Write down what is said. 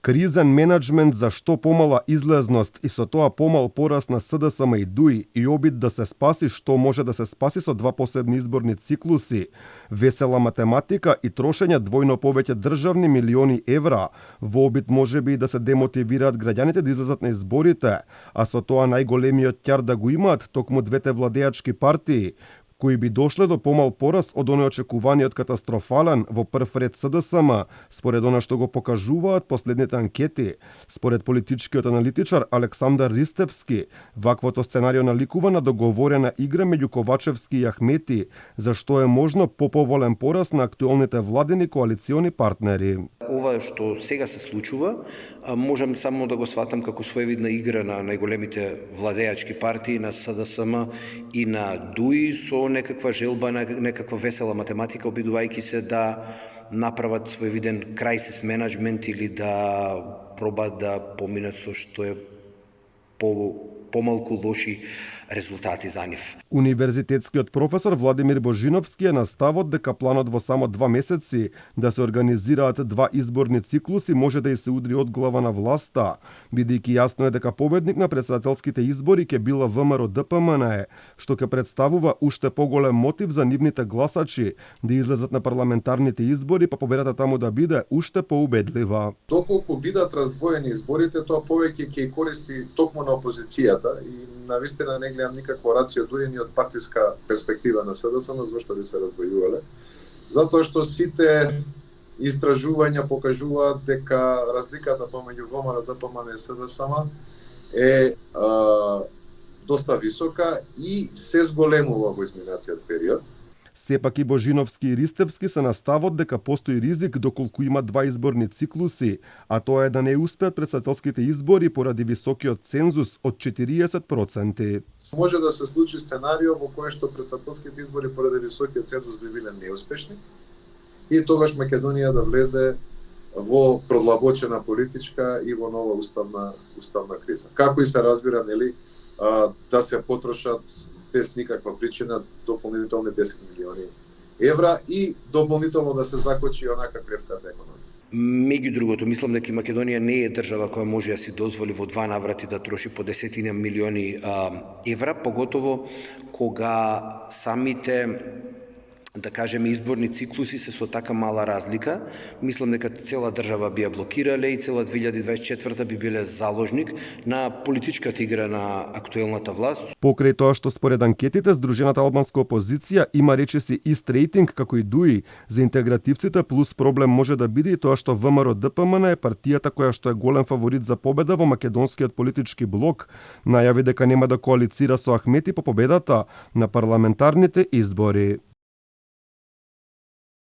Кризен менеджмент за што помала излезност и со тоа помал пораст на СДСМ и ДУИ и обид да се спаси што може да се спаси со два посебни изборни циклуси, весела математика и трошење двојно повеќе државни милиони евра, во обид можеби и да се демотивираат граѓаните да излезат на изборите, а со тоа најголемиот ќар да го имаат токму двете владеачки партии, кои би дошле до помал пораст од неочекуваниот катастрофален во прв ред СДСМ, според она што го покажуваат последните анкети. Според политичкиот аналитичар Александар Ристевски, ваквото сценарио наликува на договорена игра меѓу Ковачевски и Ахмети, за што е можно поповолен пораст на актуелните владени коалициони партнери. Ова што сега се случува, можам само да го сватам како своевидна игра на најголемите владеачки партии, на СДСМ и на ДУИ, со некаква желба, на некаква весела математика, обидувајќи се да направат своевиден crisis менеджмент или да пробаат да поминат со што е помалку лоши резултати за нив. Универзитетскиот професор Владимир Божиновски е на ставот дека планот во само 2 месеци да се организираат два изборни циклуси може да и се удри од глава на власта, бидејќи јасно е дека победник на претседателските избори ќе била ВМРО ДПМН, што ќе представува уште поголем мотив за нивните гласачи да излезат на парламентарните избори, па победата таму да биде уште поубедлива. Доколку бидат раздвоени изборите, тоа повеќе ќе користи токму на опозицијата и навистина не гледам никакво рацио дури ни од партиска перспектива на СДСМ зашто би се раздвојувале. Затоа што сите истражувања покажуваат дека разликата помеѓу ВМРО ДПМН и СДСМ е доста висока и се зголемува во изминатиот период. Сепак и Божиновски и Ристевски се на ставот дека постои ризик доколку има два изборни циклуси, а тоа е да не успеат претседателските избори поради високиот цензус од 40%. Може да се случи сценарио во кое што претседателските избори поради високиот цензус би биле неуспешни и тогаш Македонија да влезе во продлабочена политичка и во нова уставна криза. Како и се разбира, нели, да се потрошат без никаква причина дополнителни 10 милиони евра и дополнително да се закочи онака кревката економија. Меѓу другото, мислам дека Македонија не е држава која може да си дозволи во два наврати да троши по 10 милиони евра, поготово кога самите, да кажеме, изборни циклуси се со така мала разлика. Мислам дека цела држава би ја блокирале и цела 2024 би биле заложник на политичката игра на актуелната власт. Покрај тоа што според анкетите Сдружената албанска опозиција има речиси ист рейтинг како и ДУИ, за интегративците плюс проблем може да биде и тоа што ВМРО ДПМН е партијата која што е голем фаворит за победа во македонскиот политички блок, најави дека нема да коалицира со Ахмети по победата на парламентарните избори.